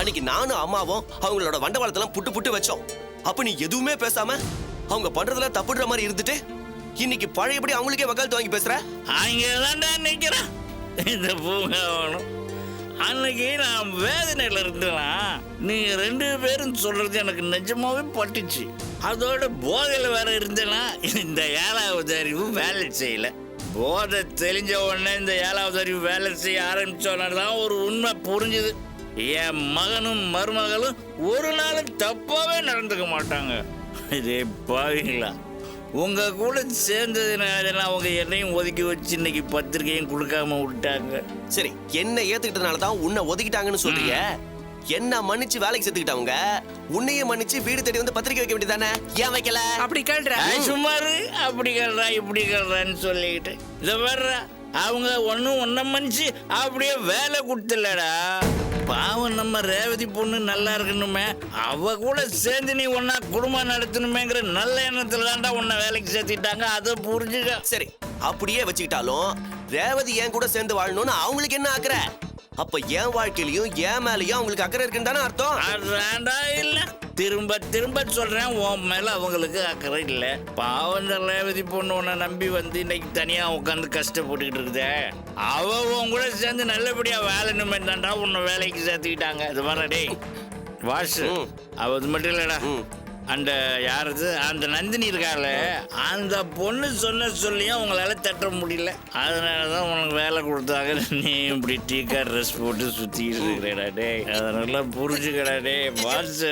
அன்னைக்கு நானும் அம்மாவும் அவங்களோட வண்டவாளத்தெல்லாம் புட்டு புட்டு வச்சோம். அப்ப நீ எதுவுமே பேசாம அவங்க பண்றதுல தப்புடுற மாதிரி இருந்துட்டு இன்னைக்கு பழையபடி அவங்களுக்கே வக்காலத்து வாங்கி பேசுற. அங்கதான்டா நிக்கிறேன் இந்த பூங்காவனம். அன்னைக்கு நான் வேதனையில இருந்தேன். நீங்க 2 பேரும் சொல்றது எனக்கு நிஜமாவே பட்டுச்சு. அதோட போதையில வேற இருந்தேன்னா இந்த 7வது அறிவு வேலை செய்யல. போதை தெளிஞ்ச உடனே இந்த 7வது அறிவு வேலை செய்ய ஆரம்பிச்சோன்னதான் ஒரு உண்மை புரிஞ்சுது. என் மகனும் மருமகளும் ஒரு நாளும் தப்பாவே நடந்துக்க மாட்டாங்க. இதே பாவீங்களா, உங்க கூட சேர்ந்ததுனால அவங்க என்னையும் ஒதுக்கி வச்சு இன்னைக்கு பத்திரிகையும் கொடுக்காம விட்டாங்க. சரி, என்ன ஏத்துக்கிட்டதுனால தான் உன்னை ஒதுக்கிட்டாங்கன்னு சொல்றீங்க. என்ன மன்னிச்சு வேலைக்கு சேர்த்துக்கிட்டவங்க உன்னையே மன்னிச்சு வீடு தேடி வந்து பத்திரிக்கை வைக்க வேண்டியதானே? ஏன் வைக்கல? அப்படி கேள்ற சுமாரு அப்படி கேள்றா இப்படி கேள்றான்னு சொல்லிக்கிட்டு இதை வர்ற அவங்க ஒன்ன மன்னிச்சு அப்படியே வேலை கொடுத்துலடா. பாவம் நம்ம ரேவதி பொண்ணு நல்லா இருக்கணுமே, அவ கூட சேர்ந்து நீ ஒன்னா குடும்பம் நடத்தணுமேங்கிற நல்ல எண்ணத்துல தான்டா உன்னை வேலைக்கு சேர்த்துட்டாங்க. அதை புரிஞ்சுக்க. சரி, அப்படியே வச்சுக்கிட்டாலும் ரேவதி என் கூட சேர்ந்து வாழணும்னு அவங்களுக்கு என்ன அக்கறை? அப்ப என் வாழ்க்கையிலயும் என் மேலயும் அவங்களுக்கு அக்கறை இருக்குன்னு தானே அர்த்தம்? அதான்டா இல்ல, திரும்ப திரும்ப சொல்றேன், உன் மேல அவங்களுக்கு அக்கறை இல்ல. பாவம் இந்த ரேவதி பொண்ணு உன்னை நம்பி வந்து இன்னைக்கு தனியா உட்காந்து கஷ்டப்பட்டுக்கிட்டு இருக்குதே. அவ உன் கூட சேர்ந்து நல்லபடியா வேலைனுமே தான்டா உன்னை வேலைக்கு சேர்த்துக்கிட்டாங்க. இது வர டேய் வாஷு, அவ அது மட்டும் இல்லடா, அந்த யாரது அந்த நந்தினி இருக்கால, அந்த பொண்ணு சொல்லியும் அவங்களால தட்ட முடியல. அதனாலதான் உனக்கு வேலை கொடுத்தாங்க. நீ இப்படி டீக்கா ட்ரெஸ் போட்டு சுத்திட்டு இருக்கிறடா டே. அதனால புரிஞ்சுக்கடா டே வாசு.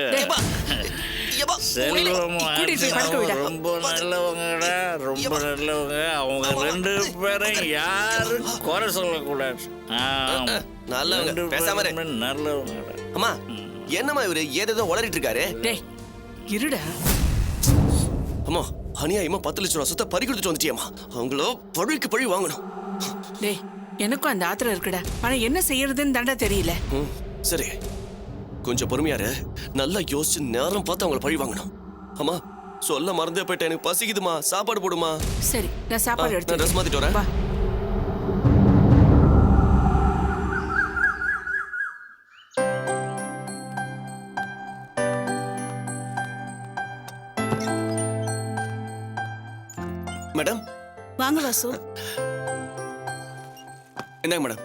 செல்வம் ரொம்ப நல்லவங்கடா, ரொம்ப நல்லவங்க. அவங்க 2 பேரும் யாரும் குறை சொல்லக்கூடாது. நல்லவங்க, பேசாம இரு. நல்லவங்கடா. அம்மா, என்னம்மா இவரு ஏதேதோ உளறிட்டு இருக்காரு? இருடா. அம்மா, அநியாயமா 10 லட்சம் ரூபா சொத்தை பறி கொடுத்துட்டு வந்துட்டியம்மா. அவங்களோ பழிக்கு பழி வாங்கணும். டேய், எனக்கும் அந்த ஆத்திரம் இருக்குடா. ஆனா என்ன செய்யறதுன்னு தாண்டா தெரியல. சரி, கொஞ்சம் பொறுமையாரு. நல்லா யோசிச்சு நேரம் பார்த்து அவங்கள பழி வாங்கணும். அம்மா, சொல்ல மறந்தே போயிட்டேன். எனக்கு பசிக்குதுமா, சாப்பாடு போடுமா. சரி, நான் சாப்பாடு எடுத்து ட்ரெஸ் மாத்திட்டு வரேன். வா. மேடம் வாங்க வாசு. என்னங்க மேடம்,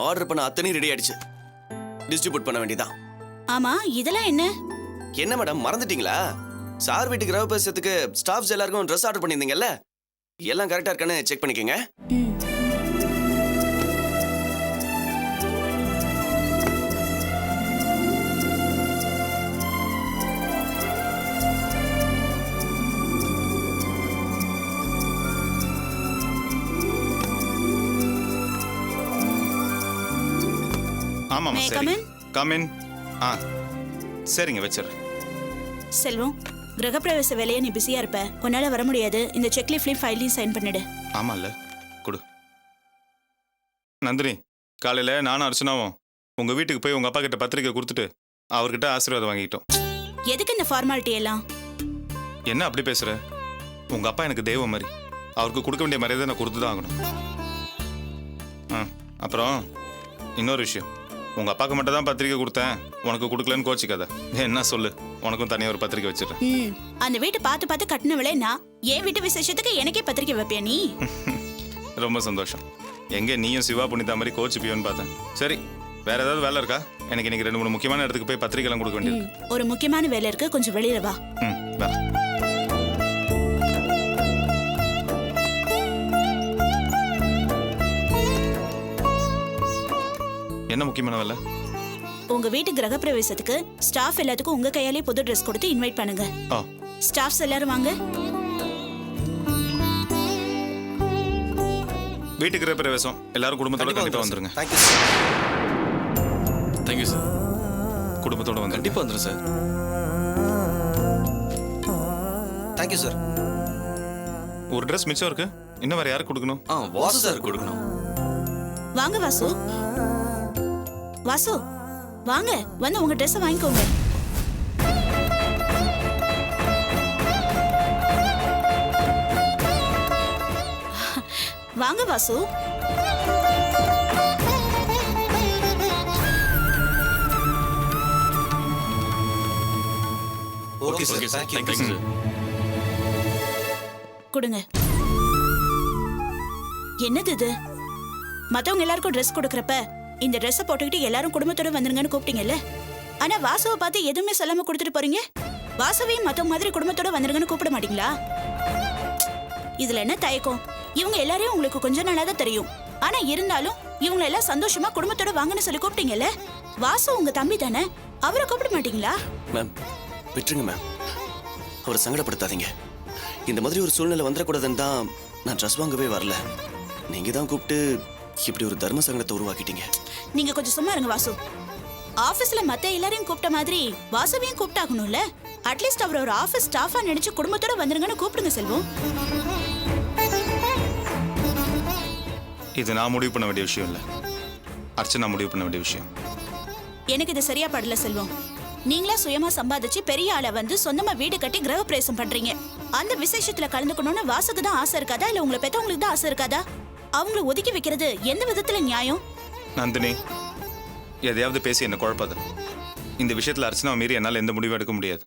ஆர்டர் பண்ண அத்தனை ரெடி ஆயிடுச்சு. டிஸ்ட்ரிபியூட் பண்ண வேண்டியதான். ஆமா, இதெல்லாம் என்ன? என்ன மேடம், மறந்துட்டீங்களா? சார் வீட்டுக்கு ரவ பேசுறதுக்கு ஸ்டாஃப்ஸ் எல்லாருக்கும் ட்ரெஸ் ஆர்டர் பண்ணியிருந்தீங்கல்ல, எல்லாம் கரெக்டா இருக்கான்னு செக் பண்ணிக்கங்க. ஆமாம், சரி. Come in. சரிங்க, வச்சிடுறேன். செல்வம், கிரகப்பிரவேச வேலையை நீ பிஸியா இருப்ப, உன்னால வர முடியாது. இந்த செக் லீஃப்லயும் ஃபைலையும் சைன் பண்ணிடு. ஆமாம்ல, கொடு. நந்தினி, காலையில் நானும் அர்ச்சனாவும் உங்கள் வீட்டுக்கு போய் உங்கள் அப்பா கிட்ட பத்திரிக்கை கொடுத்துட்டு அவர்கிட்ட ஆசீர்வாதம் வாங்கிட்டோம். எதுக்கு இந்த ஃபார்மாலிட்டி எல்லாம்? என்ன அப்படி பேசுகிற? உங்கள் அப்பா எனக்கு தெய்வம் மாதிரி. அவருக்கு கொடுக்க வேண்டிய மரியாதை நான் கொடுத்து தான் ஆகணும். அப்புறம் இன்னொரு விஷயம், உங்கள் அப்பாவுக்கு மட்டும் தான் பத்திரிக்கை கொடுத்தேன், உனக்கு கொடுக்கலன்னு கோச்சிக்காத. என்ன சொல்லு, உனக்கும் தனியாக ஒரு பத்திரிக்கை வச்சிடறேன். அந்த வீட்டை பார்த்து கட்டினவளே நான். என் வீட்டு விசேஷத்துக்கு எனக்கே பத்திரிக்கை வைப்பியா நீ? ரொம்ப சந்தோஷம். எங்கே நீயும் சிவா புனிதா மாதிரி கோச்சிப்பியோன்னு பார்த்தேன். சரி, வேற ஏதாவது வேலை இருக்கா? எனக்கு இன்னைக்கு 2-3 முக்கியமான இடத்துக்கு போய் பத்திரிக்கைலாம் கொடுக்க வேண்டியது. ஒரு முக்கியமான வேலை இருக்கு, கொஞ்சம் வெளியில வா. வேற என்ன முக்கியமான வேலை? உங்க வீட்டு கிரகப்பிரவேசத்துக்கு ஸ்டாஃப் எல்லாத்துக்கும் உங்க கையாலே புது ட்ரெஸ் கொடுத்து இன்வைட் பண்ணுங்க. ஸ்டாஃப்ஸ் எல்லாரும் வாங்க. வீட்டுக்கு கிரகப்பிரவேசம், எல்லாரும் குடும்பத்தோட கண்டிப்பா வந்துருங்க. Thank you sir. குடும்பத்தோட வந்து கண்டிப்பா வந்துடும் சார். Thank you sir. ஒரு ட்ரெஸ் மிச்சம் இருக்கு, இன்னும் வேற யாருக்கு கொடுக்கணும்? வாசு சார் கொடுக்கணும். வாங்க வாசு. வாசு வாங்க, வந்து உங்க ட்ரெஸ் வாங்கிக்கோங்க. வாங்க Vasu. Okay sir thank you sir. கொடுங்க. என்னது இது? மத்தவங்க எல்லாருக்கும் ட்ரெஸ் கொடுக்கறப்ப இந்த ட்ரெஸ்ஸை போட்டுக்கிட்டு எல்லாரும் குடும்பத்தோட வந்துருங்கன்னு கூப்பிட்டீங்கல்ல. ஆனா வாசுவை பார்த்து எதுவுமே சொல்லாம கொடுத்துட்டு போறீங்க. வாசுவையும் மத்தவங்க மாதிரி குடும்பத்தோட வந்துருங்கன்னு கூப்பிட மாட்டீங்களா? இதுல என்ன தயக்கம்? இவங்க எல்லாரையும் உங்களுக்கு கொஞ்ச நாளா தான் தெரியும். ஆனா இருந்தாலும் இவங்க எல்லாம் சந்தோஷமா குடும்பத்தோட வாங்கன்னு சொல்லி கூப்பிட்டீங்கல்ல. வாசு உங்க தம்பி தானே, அவரை கூப்பிட மாட்டீங்களா? மேம் விட்டுருங்க மேம், அவரை சங்கடப்படுத்தாதீங்க. இந்த மாதிரி ஒரு சூழ்நிலை வந்துடக்கூடாதுன்னு தான் நான் ட்ரெஸ் வாங்கவே வரல. நீங்க தான் கூப்பிட்டு இப்படி ஒரு தர்ம சங்கடத்தை உருவாக்கிட்டீங்க. நீங்க கொஞ்சம் சும்மா இருங்க வாசு. ஆபீஸ்ல மத்த எல்லாரையும் கூப்பிட்ட மாதிரி வாசுவையும் கூப்பிட்டாகணும்ல. அட்லீஸ்ட் அவர் ஒரு ஆபீஸ் ஸ்டாஃபா நினைச்சு குடும்பத்தோட வந்துருங்கன்னு கூப்பிடுங்க செல்வம். இது நான் முடிவு பண்ண வேண்டிய விஷயம் இல்லை, அர்ச்சனா முடிவு பண்ண வேண்டிய விஷயம். எனக்கு இது சரியா படல செல்வம். நீங்களா சுயமா சம்பாதிச்சு பெரிய ஆளை வந்து சொந்தமா வீடு கட்டி கிரகப்பிரவேசம் பண்றீங்க. அந்த விசேஷத்துல கலந்துக்கணும்னு வாசுக்கு தான் ஆசை இருக்காதா, இல்ல உங்களை பெத்தவங்களுக்கு தான் ஆசை இருக்காதா? அவங்கள ஒதுக்கி வைக்கிறது எந்த விதத்துல நியாயம்? நந்தினி, எதையாவது பேசி என்ன குழப்பாத. இந்த விஷயத்துல அர்ச்சனா மீறி என்னால் எந்த முடிவும் எடுக்க முடியாது.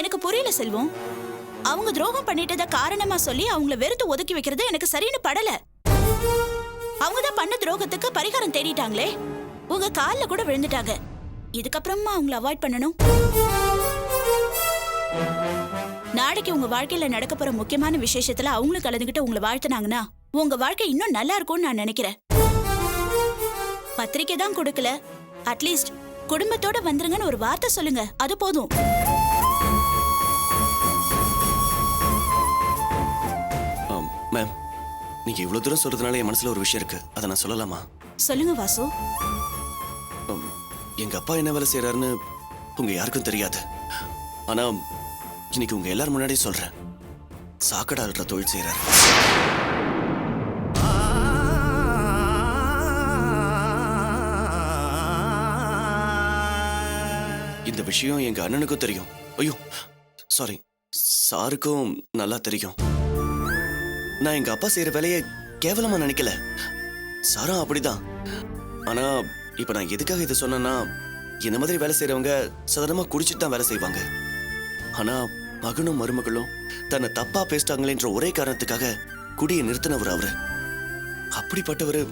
எனக்கு புரியல செல்வம். அவங்க துரோகம் பண்ணிட்டத காரணமா சொல்லி அவங்கள வெறுத்து ஒதுக்கி வைக்கிறது எனக்கு சரின்னு படல. அவங்க தான் பண்ண துரோகத்துக்கு பரிகாரம் தேடிட்டாங்களே, உங்க கால்ல கூட விழுந்துட்டாங்க. இதுக்கப்புறமா அவங்கள அவாய்ட் பண்ணணும். நாளைக்கு உங்க வாழ்க்கையில நடக்க போற முக்கியமான விசேஷத்துல அவங்களும் கலந்துகிட்டு உங்களை வாழ்த்துனாங்கன்னா உங்க வாழ்க்கை இன்னும் நல்லா இருக்கும்னு நான் நினைக்கிறேன். பத்திரிக்கை தான் கொடுக்கல, அட்லீஸ்ட் குடும்பத்தோட வந்துருங்கன்னு ஒரு வார்த்தை சொல்லுங்க, அது போதும். மேம், நீங்க இவ்வளவு தூரம் சொல்றதுனால என் மனசுல ஒரு விஷயம் இருக்கு, அதை நான் சொல்லலாமா? சொல்லுங்க வாசு. எங்க அப்பா என்ன வேலை செய்யறாருன்னு உங்க யாருக்கும் தெரியாது. ஆனா இன்னைக்கு உங்க எல்லாரும் முன்னாடி சொல்றேன், சாக்கடை அல்ற தொழில் செய்யறாரு. இந்த விஷயம் எங்க அண்ணனுக்கும் தெரியும். ஐயோ சாரி, சாருக்கும் நல்லா தெரியும். நான் எங்க அப்பா செய்யற வேலையை கேவலமா நினைக்கல, சாரும் அப்படிதான். ஆனா இப்ப நான் எதுக்காக இதை சொன்னேன்னா, இந்த மாதிரி வேலை செய்யறவங்க சாதாரணமா குடிச்சிட்டு தான் வேலை செய்வாங்க. ஆனா மகனும் மருமகளும் தன்னை தப்பா பேசிட்டாங்களேன்ற ஒரே காரணத்துக்காக குடியை நிறுத்தினவர் அவரு. அப்படிப்பட்டவரு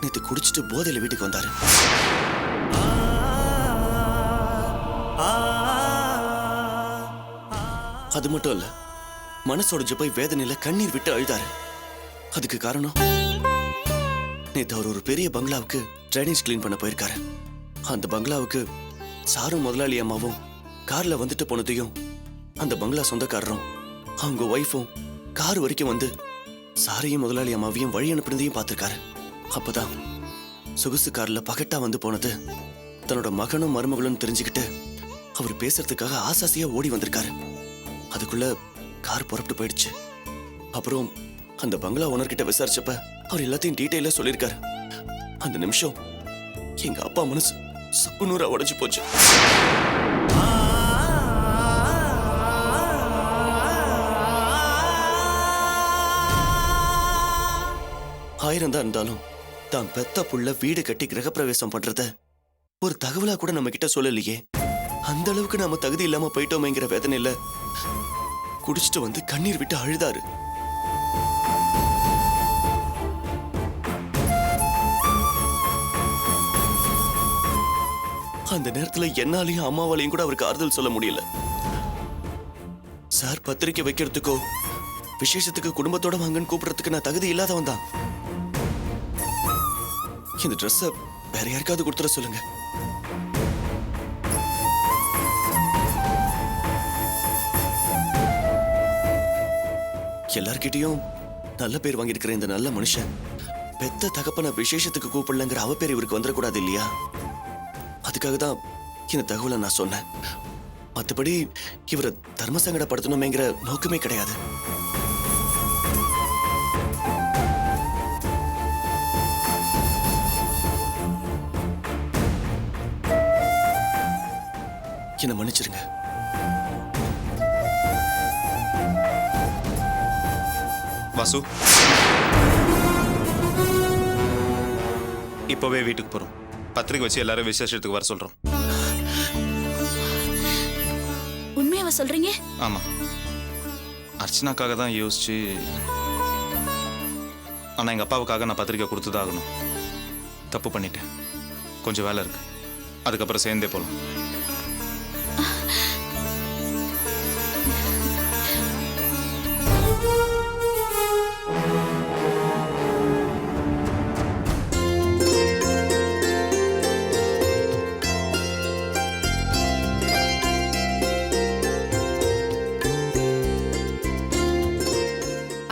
நேத்து குடிச்சிட்டு போதையில வீட்டுக்கு வந்தாரு. அது மட்டும் இல்ல, மனசோட போய் வேதனையில கண்ணீர் விட்டு அழுதாரு. அதுக்கு காரணம், நேத்து அவர் ஒரு பெரிய பங்களாவுக்கு ட்ரைனேஜ் கிளீன் பண்ண போயிருக்காரு. அந்த பங்களாவுக்கு சாரும் முதலாளி அம்மாவும் கார்ல வந்துட்டு போனதையும், அந்த பங்களா சொந்தக்காரரும் அவங்க ஒய்ஃபும் கார் வரைக்கும் வந்து சாரையும் முதலாளி அம்மாவையும் வழி அனுப்பினதையும் பார்த்திருக்காரு. அப்பதான் சொகுசு கார்ல பகட்டா வந்து போனது தன்னோட மகனும் மருமகளும் தெரிஞ்சுக்கிட்டு அவர் பேசுறதுக்காக ஆசாசியா ஓடி வந்திருக்காரு. அதுக்குள்ள கார் புறப்பட்டு போயிடுச்சு. அப்புறம் அந்த பங்களா ஓனர்கிட்ட விசாரிச்சப்ப அவர் எல்லாத்தையும் டீட்டெயிலா சொல்லியிருக்காரு. அந்த நிமிஷம் எங்க அப்பா மனசு சப்புநூறா உடைஞ்சு போச்சு. ஆயிரம் தான் இருந்தாலும் தான் பெத்த புள்ள வீடு கட்டி கிரகப்பிரவேசம் பண்றத ஒரு தகவலா கூட நம்ம கிட்ட சொல்லலையே. அந்த அளவுக்கு நாம தகுதி இல்லாம போயிட்டோமேங்கிற வேதனையில குடிச்சிட்டு வந்து கண்ணீர் விட்டு அழுதாரு. அந்த நேரத்துல என்னாலையும் அம்மாவாலையும் கூட அவருக்கு ஆறுதல் சொல்ல முடியல. சார் பத்திரிக்கை வைக்கிறதுக்கோ விசேஷத்துக்கு குடும்பத்தோட வாங்கன்னு கூப்பிடுறதுக்கு நான் தகுதி இல்லாதவன் தான். இந்த ட்ரெஸ்ஸ வேற யாருக்காவது கொடுத்துட சொல்லுங்க. எல்லார்கிட்டையும் நல்ல பேர் வாங்கியிருக்கிற இந்த நல்ல மனுஷன் பெத்த தகப்பன விசேஷத்துக்கு கூப்பிடலங்கிற அவ பேர் இவருக்கு வந்துடக்கூடாது இல்லையா? அதுக்காக தான் இந்த தகவலை நான் சொன்னேன். மற்றபடி இவரை தர்ம சங்கடப்படுத்தணுமேங்கிற நோக்கமே கிடையாது. என்ன மன்னிச்சிருங்க. வாசு, இப்பவே வீட்டுக்கு போறோம். பத்திரிக்கை வச்சு எல்லாரும் விசேஷத்துக்கு வர சொல்றோம். அர்ச்சனாவை சொல்றீங்க? ஆமா, அர்ச்சனாக்காக தான் யோசிச்சு. ஆனா எங்க அப்பாவுக்காக நான் பத்திரிக்கை கொடுத்துதான் ஆகணும். தப்பு பண்ணிட்டேன். கொஞ்சம் வேலை இருக்கு, அதுக்கப்புறம் சேர்ந்தே போலாம்.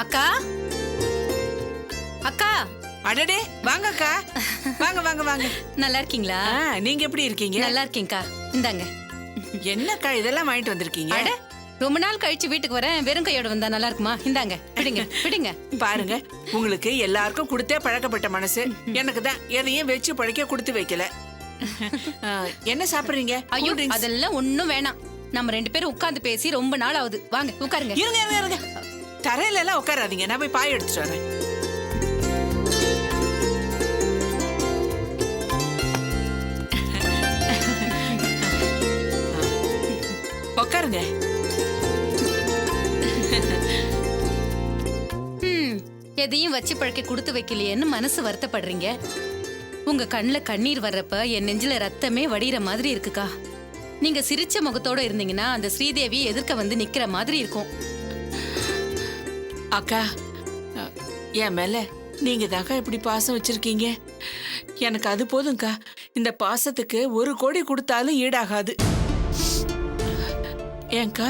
அக்கா அக்கா அடடே வாங்க அக்கா, வாங்க வாங்க வாங்க. நல்லா இருக்கீங்களா? நீங்க எப்படி இருக்கீங்க? நல்லா இருக்கேன்க்கா. இந்தாங்க. என்னக்கா இதெல்லாம் வாங்கிட்டு வந்திருக்கீங்க? அட, ரொம்ப நாள் கழிச்சு வீட்டுக்கு வரேன், வெறும் கையோட வந்தா நல்லா இருக்குமா? இந்தாங்க, பிடிங்க பிடிங்க. பாருங்க, உங்களுக்கு எல்லாருக்கும் கொடுத்தே பழக்கப்பட்ட மனசு. எனக்கு தான் எதையும் வச்சு பழக்க கொடுத்து வைக்கல. என்ன சாப்பிடுறீங்க? ஐயோ, Cool drinks. அதெல்லாம் ஒண்ணும் வேணாம். நம்ம 2 பேரும் உட்கார்ந்து பேசி ரொம்ப நாள் ஆகுது. வாங்க உட்காருங்க. இருங்க இருங்க இருங்க, தரையில எல்லாம் உட்காராதீங்க, நான் போய் பாய் எடுத்துட்டு வரேன். உட்காருங்க. எதையும் வச்சு பழக்க கொடுத்து வைக்கலையேன்னு மனசு வருத்தப்படுறீங்க. உங்க கண்ணுல கண்ணீர் வர்றப்ப என் நெஞ்சில ரத்தமே வடிகிற மாதிரி இருக்குக்கா. நீங்க சிரிச்ச முகத்தோட இருந்தீங்கன்னா அந்த ஸ்ரீதேவி எதிர்க்க வந்து நிக்கிற மாதிரி இருக்கும். அக்கா, என் மேல நீங்க தாக்கா இப்படி பாசம் வச்சிருக்கீங்க. எனக்கு அது போதும்க்கா. இந்த பாசத்துக்கு 1 கோடி கொடுத்தாலும் ஈடாகாது. ஏன்க்கா,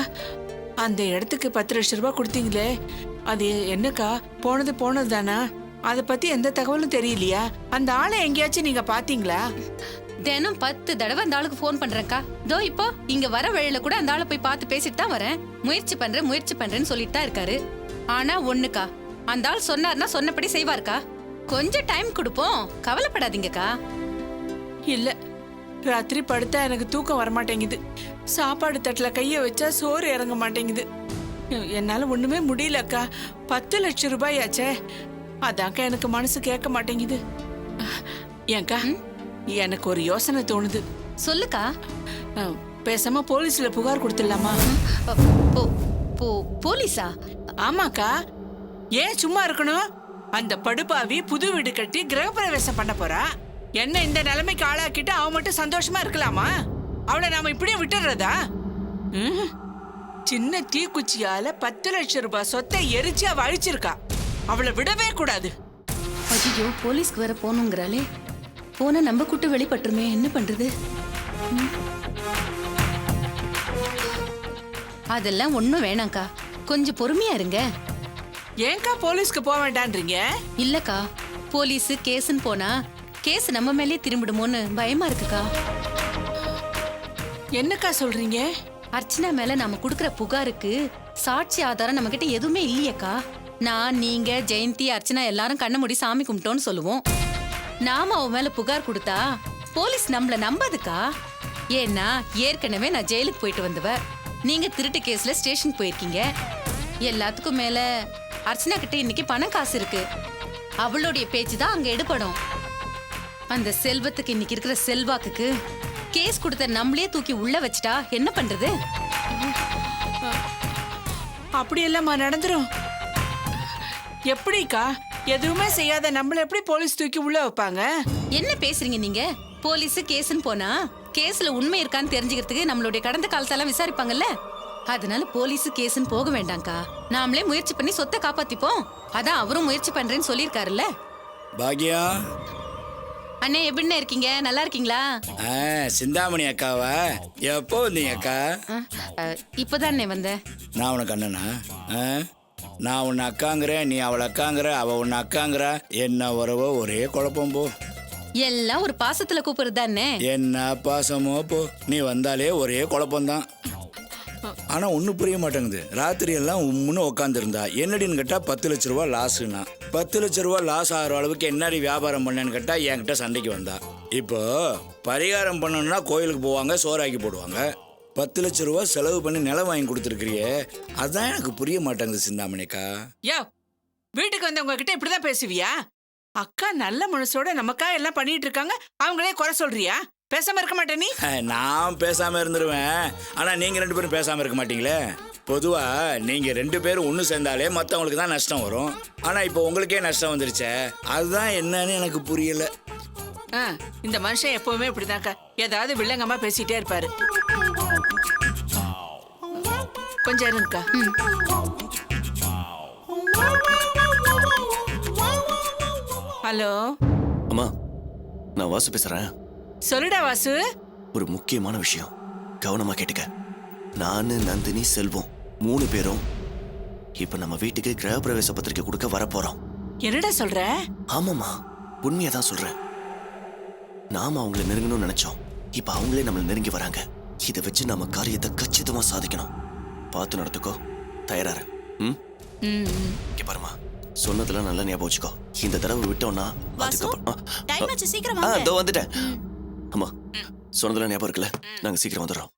அந்த இடத்துக்கு 10 லட்சம் ரூபாய் கொடுத்தீங்களே, அது என்னக்கா? போனது தானா? அதை பத்தி எந்த தகவலும் தெரியலையா? அந்த ஆளை எங்கேயாச்சும் நீங்க பாத்தீங்களா? தினம் 10 தடவை அந்த ஆளுக்கு ஃபோன் பண்றேன்க்கா. இதோ இப்போ இங்க வர வழியில கூட அந்த ஆளை போய் பார்த்து பேசிட்டு தான் வரேன். முயற்சி பண்றேன்னு சொல்லிட்டு தான் இருக்காரு. ஆனா ஒண்ணுக்கா, அந்த ஆள் சொன்னார்னா சொன்னபடி செய்வார்க்கா. கொஞ்சம் டைம் கொடுப்போம், கவலைப்படாதீங்கக்கா. இல்ல, ராத்திரி படுத்தா எனக்கு தூக்கம் வரமாட்டேங்குது. சாப்பாடு தட்டுல கைய வச்சா சோறு இறங்க மாட்டேங்குது. என்னால ஒண்ணுமே முடியலக்கா. 10 லட்சம் ரூபாய் ஆச்சே, அதாக்கா எனக்கு மனசு கேட்க மாட்டேங்குது. ஏன்க்கா, எனக்கு ஒரு யோசனை தோணுது. சொல்லுக்கா. பேசாம போலீஸ்ல புகார் கொடுத்துடலாமா? போலீஸா? ஆமாக்கா, ஏன் சும்மா இருக்கணும்? அந்த படுபாவி புது வீடு கட்டி கிரகப்பிரவேசம் பண்ண போறா. என்ன இந்த நிலைமைக்கு ஆளாக்கிட்டு அவ மட்டும் சந்தோஷமா இருக்கலாமா? அவளை நாம இப்படியே விட்டுறதா? சின்ன தீக்குச்சியால 10 லட்சம் ரூபாய் சொத்தை எரிச்சு அவ அழிச்சிருக்கா. அவளை விடவே கூடாது. ஐயோ, போலீஸ்க்கு வேற போகணுங்கிறாளே. போன நம்ம கூட்டு வெளிப்பட்டுருமே, என்ன பண்றது? அதெல்லாம் ஒண்ணும் வேணாம்க்கா, கொஞ்சம் பொறுமையா இருங்க. ஏன்க்கா போலீஸ்க்கு போக வேண்டான்றீங்க? இல்லக்கா, போலீஸ் கேஸ்ன்னு போனா கேஸ் நம்ம மேலே திரும்பிடுமோன்னு பயமா இருக்குக்கா. என்னக்கா சொல்றீங்க? அர்ச்சனா மேல நாம குடுக்கற புகாருக்கு சாட்சி ஆதாரம் நம்ம கிட்ட எதுவுமே இல்லையேக்கா. நான், நீங்க, ஜெயந்தி, அர்ச்சனா எல்லாரும் கண்ண மூடி சாமி கும்பிட்டோன்னு சொல்லுவோம். நாம அவ மேல புகார் கொடுத்தா போலீஸ் நம்மள நம்பாதுக்கா. ஏன்னா ஏற்கனவே நான் ஜெயிலுக்கு போயிட்டு வந்தவ, நீங்க திருட்டு கேஸ்ல ஸ்டேஷன் போயிருக்கீங்க. எல்லாத்துக்கும் மேல அர்ச்சனா கிட்ட இன்னைக்கு பணம் காசு இருக்கு. அவளுடைய பேச்சு தான் அங்க எடுபடும். அந்த செல்வத்துக்கு இன்னைக்கு இருக்கிற செல்வாக்குக்கு கேஸ் கொடுத்த நம்மளே தூக்கி உள்ள வச்சிட்டா என்ன பண்றது? அப்படியெல்லாம் நடந்துரும். எப்படிக்கா? எதுவுமே செய்யாத நம்மள எப்படி போலீஸ் தூக்கி உள்ள வைப்பாங்க? என்ன பேசுறீங்க நீங்க? போலீஸ் கேஸ்ன்னு போனா கேஸ்ல உண்மை இருக்கான்னு தெரிஞ்சுக்கிறதுக்கு நம்மளுடைய கடந்த காலத்தெல்லாம் விசாரிப்பாங்கல்ல. அதனால போலீஸ் கேஸ்ன்னு போக வேண்டாம்க்கா. நாமளே முயற்சி பண்ணி சொத்தை காப்பாத்திப்போம். அதான் அவரும் முயற்சி பண்றேன்னு சொல்லியிருக்காருல்ல. பாக்யா, அண்ணே எப்படின்னு இருக்கீங்க? நல்லா இருக்கீங்களா? சிந்தாமணி அக்காவா? எப்போ வந்தீங்க அக்கா? இப்பதானே வந்தேன். நான் உனக்கு அண்ணனா? நான் உன்னை அக்காங்கிறேன், நீ அவளை அக்காங்கிற, அவ உன்னை அக்காங்கிற. என்ன உறவோ ஒரே குழப்பம் போ. எல்லாம் ஒரு பாசத்துல கூப்பிடுறது தானே. என்ன பாசமோ போ, நீ வந்தாலே ஒரே குழப்பம்தான். ஆனா ஒன்னும் புரிய மாட்டேங்குது. ராத்திரி எல்லாம் உம்முன்னு உட்காந்துருந்தா என்னடின்னு கேட்டா 10 லட்ச ரூபா லாஸ்னா. 10 லட்ச ரூபா லாஸ் ஆகிற அளவுக்கு என்னடி வியாபாரம் பண்ணேன்னு கேட்டா என்கிட்ட சண்டைக்கு வந்தா. இப்போ பரிகாரம் பண்ணணும்னா கோயிலுக்கு போவாங்க, சோறாக்கி போடுவாங்க. 10 லட்ச ரூபா செலவு பண்ணி நிலம் வாங்கி கொடுத்துருக்கிறியே, அதுதான் எனக்கு புரிய மாட்டேங்குது சிந்தாமணிக்கா. யோ, வீட்டுக்கு வந்தவங்க கிட்ட இப்படிதான் பேசுவியா? அக்கா நல்ல மனசோட நமக்கா எல்லாம் பண்ணிட்டு இருக்காங்க, அவங்களே குறை சொல்றியா? பேசாம இருக்க மாட்டே நீ? நான் பேசாம இருந்துருவேன், ஆனா நீங்க 2 பேரும் பேசாம இருக்க மாட்டீங்களே. பொதுவா நீங்க 2 பேரும் ஒன்று சேர்ந்தாலே மற்றவங்களுக்கு தான் நஷ்டம் வரும். ஆனா இப்போ உங்களுக்கே நஷ்டம் வந்துருச்சே, அதுதான் என்னன்னு எனக்கு புரியல. இந்த மனுஷன் எப்பவுமே இப்படிதான்க்கா, ஏதாவது வில்லங்கமா பேசிட்டே இருப்பாரு. கொஞ்சம் இருங்கக்கா. ஹலோ அம்மா, நான் வாசு பேசுறேன். சொல்லுடா வாசு. ஒரு முக்கியமான விஷயம், கவனமா கேட்டுக்க. நானு, நந்தினி, செல்வம் 3 பேரும் இப்ப நம்ம வீட்டுக்கு கிரகப்பிரவேச பத்திரிக்கை கொடுக்க வரப்போறோம். என்னடா சொல்ற? ஆமாம்மா, உண்மையா தான் சொல்றேன். நாம அவங்கள நெருங்கணும்னு நினைச்சோம், இப்ப அவங்களே நம்மள நெருங்கி வராங்க. இதை வச்சு நம்ம காரியத்தை கச்சிதமா சாதிக்கணும். பார்த்து நடத்துக்கோ, தயாராரு. இங்க பாருமா, சொன்னதெல்லாம் நல்லா ஞாபகம் வச்சுக்கோ. இந்த தடவை விட்டோம்னா டைம் ஆச்சு, சீக்கிரம் அதுக்கப்புறம் வாங்க. இதோ வந்துட்டேன். அம்மா, சொன்னதெல்லாம் ஞாபகம் இருக்குல்ல? நாங்க சீக்கிரம் வந்துடுறோம்.